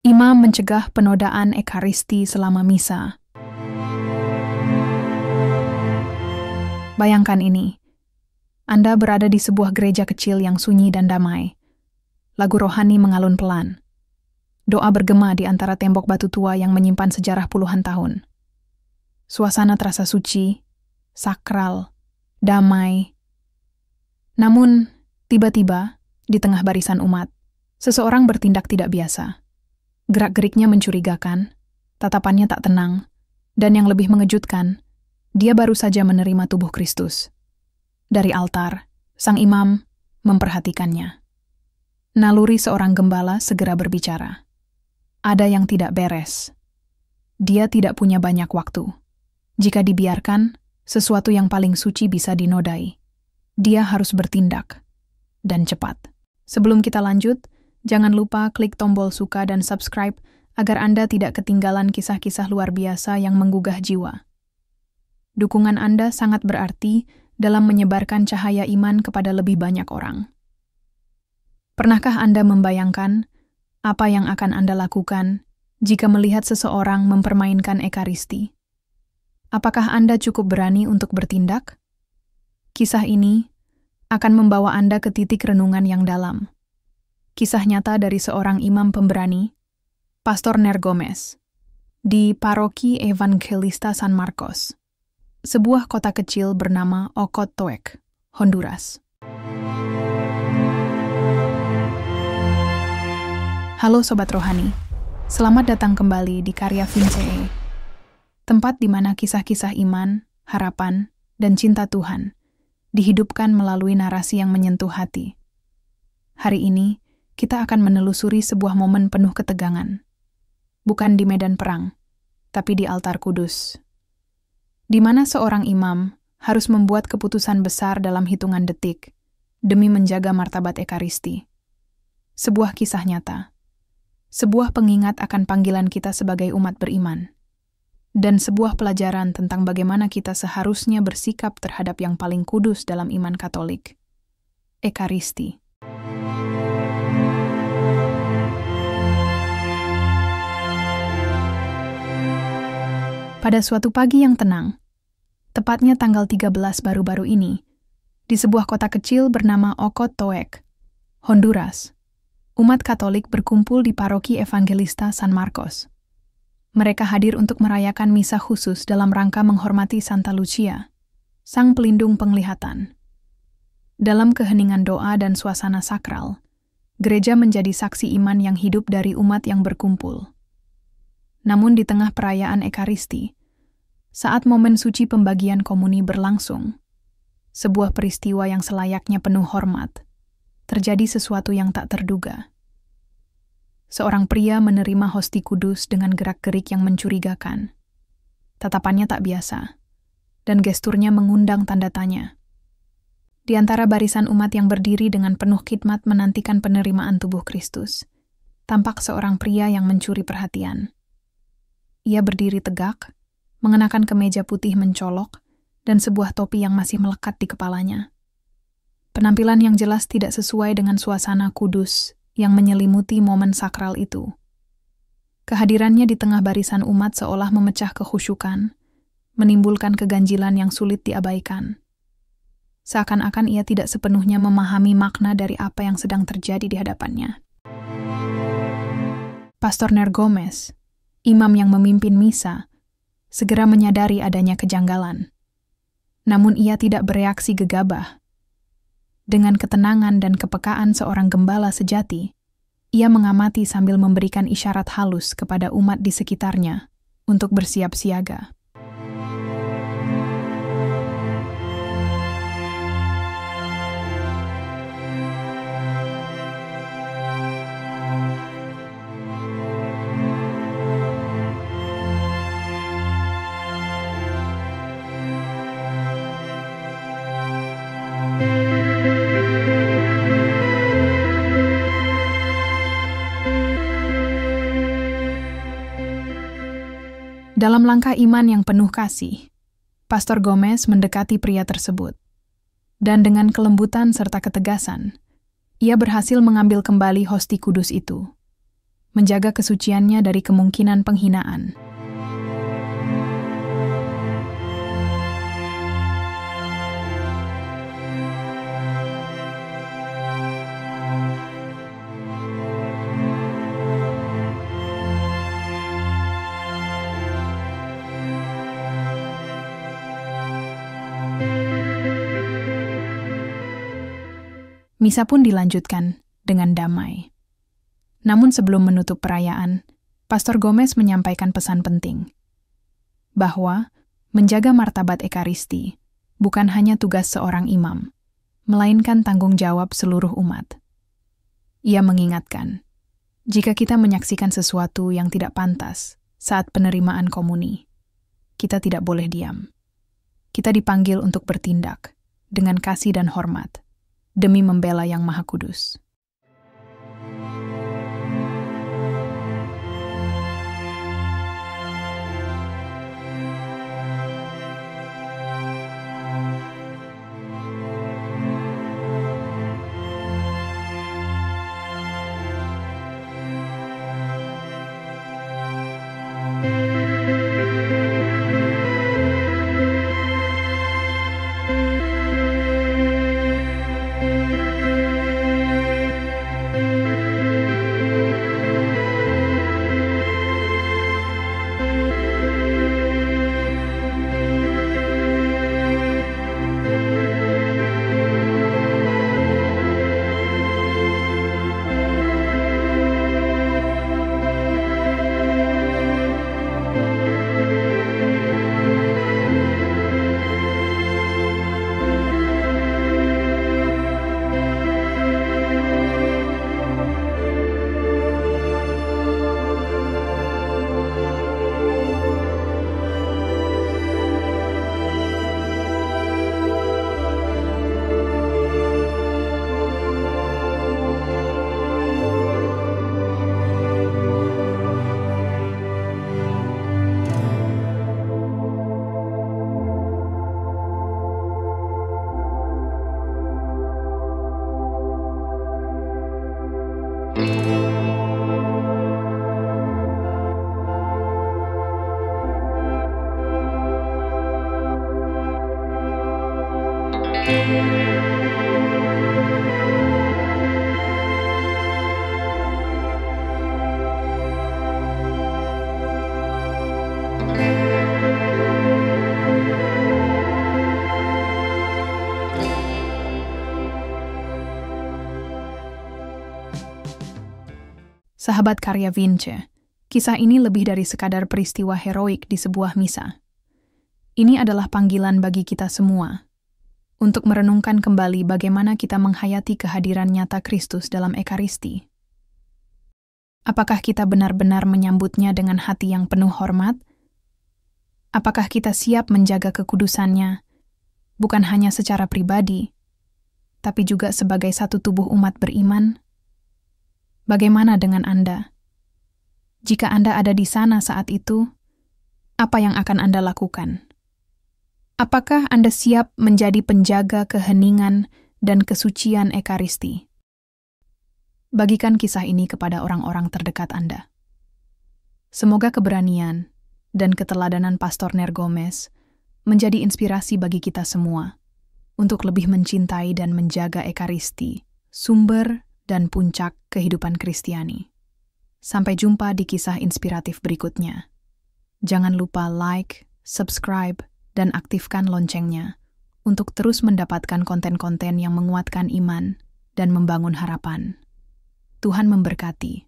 Imam mencegah penodaan Ekaristi selama misa. Bayangkan ini, Anda berada di sebuah gereja kecil yang sunyi dan damai. Lagu rohani mengalun pelan. Doa bergema di antara tembok batu tua yang menyimpan sejarah puluhan tahun. Suasana terasa suci, sakral, damai. Namun, tiba-tiba, di tengah barisan umat, seseorang bertindak tidak biasa. Gerak-geriknya mencurigakan, tatapannya tak tenang, dan yang lebih mengejutkan, dia baru saja menerima tubuh Kristus. Dari altar, sang imam memperhatikannya. Naluri seorang gembala segera berbicara. Ada yang tidak beres. Dia tidak punya banyak waktu. Jika dibiarkan, sesuatu yang paling suci bisa dinodai. Dia harus bertindak. Dan cepat. Sebelum kita lanjut, jangan lupa klik tombol suka dan subscribe agar Anda tidak ketinggalan kisah-kisah luar biasa yang menggugah jiwa. Dukungan Anda sangat berarti dalam menyebarkan cahaya iman kepada lebih banyak orang. Pernahkah Anda membayangkan apa yang akan Anda lakukan jika melihat seseorang mempermainkan Ekaristi? Apakah Anda cukup berani untuk bertindak? Kisah ini akan membawa Anda ke titik renungan yang dalam. Kisah nyata dari seorang imam pemberani, Pastor Ner Gomez, di Paroki Evangelista San Marcos, sebuah kota kecil bernama Ocotoec, Honduras. Halo Sobat Rohani, selamat datang kembali di Karya Vincee, tempat di mana kisah-kisah iman, harapan, dan cinta Tuhan dihidupkan melalui narasi yang menyentuh hati. Hari ini, kita akan menelusuri sebuah momen penuh ketegangan. Bukan di medan perang, tapi di altar kudus. Di mana seorang imam harus membuat keputusan besar dalam hitungan detik demi menjaga martabat Ekaristi. Sebuah kisah nyata. Sebuah pengingat akan panggilan kita sebagai umat beriman. Dan sebuah pelajaran tentang bagaimana kita seharusnya bersikap terhadap yang paling kudus dalam iman Katolik, Ekaristi. Pada suatu pagi yang tenang, tepatnya tanggal 13 baru-baru ini, di sebuah kota kecil bernama Ocotoec, Honduras, umat Katolik berkumpul di Paroki Evangelista San Marcos. Mereka hadir untuk merayakan misa khusus dalam rangka menghormati Santa Lucia, sang pelindung penglihatan. Dalam keheningan doa dan suasana sakral, gereja menjadi saksi iman yang hidup dari umat yang berkumpul. Namun di tengah perayaan Ekaristi, saat momen suci pembagian komuni berlangsung, sebuah peristiwa yang selayaknya penuh hormat, terjadi sesuatu yang tak terduga. Seorang pria menerima hosti kudus dengan gerak-gerik yang mencurigakan. Tatapannya tak biasa, dan gesturnya mengundang tanda tanya. Di antara barisan umat yang berdiri dengan penuh khidmat menantikan penerimaan tubuh Kristus, tampak seorang pria yang mencuri perhatian. Ia berdiri tegak, mengenakan kemeja putih mencolok, dan sebuah topi yang masih melekat di kepalanya. Penampilan yang jelas tidak sesuai dengan suasana kudus yang menyelimuti momen sakral itu. Kehadirannya di tengah barisan umat seolah memecah kekhusyukan, menimbulkan keganjilan yang sulit diabaikan. Seakan-akan ia tidak sepenuhnya memahami makna dari apa yang sedang terjadi di hadapannya. Pastor Ner Gomez, imam yang memimpin misa, segera menyadari adanya kejanggalan. Namun ia tidak bereaksi gegabah. Dengan ketenangan dan kepekaan seorang gembala sejati, ia mengamati sambil memberikan isyarat halus kepada umat di sekitarnya untuk bersiap siaga. Dalam langkah iman yang penuh kasih, Pastor Gomez mendekati pria tersebut. Dan dengan kelembutan serta ketegasan, ia berhasil mengambil kembali hosti kudus itu. menjaga kesuciannya dari kemungkinan penghinaan. Misa pun dilanjutkan dengan damai. Namun sebelum menutup perayaan, Pastor Gomez menyampaikan pesan penting, bahwa menjaga martabat Ekaristi bukan hanya tugas seorang imam, melainkan tanggung jawab seluruh umat. Ia mengingatkan, jika kita menyaksikan sesuatu yang tidak pantas saat penerimaan komuni, kita tidak boleh diam. Kita dipanggil untuk bertindak dengan kasih dan hormat, demi membela Yang Maha Kudus. Sahabat karya Vince, kisah ini lebih dari sekadar peristiwa heroik di sebuah misa. Ini adalah panggilan bagi kita semua untuk merenungkan kembali bagaimana kita menghayati kehadiran nyata Kristus dalam Ekaristi. Apakah kita benar-benar menyambutnya dengan hati yang penuh hormat? Apakah kita siap menjaga kekudusannya, bukan hanya secara pribadi, tapi juga sebagai satu tubuh umat beriman? Bagaimana dengan Anda? Jika Anda ada di sana saat itu, apa yang akan Anda lakukan? Apakah Anda siap menjadi penjaga keheningan dan kesucian Ekaristi? Bagikan kisah ini kepada orang-orang terdekat Anda. Semoga keberanian dan keteladanan Pastor Ner Gomez menjadi inspirasi bagi kita semua untuk lebih mencintai dan menjaga Ekaristi, sumber dan puncak kehidupan Kristiani. Sampai jumpa di kisah inspiratif berikutnya. Jangan lupa like, subscribe, dan aktifkan loncengnya untuk terus mendapatkan konten-konten yang menguatkan iman dan membangun harapan. Tuhan memberkati.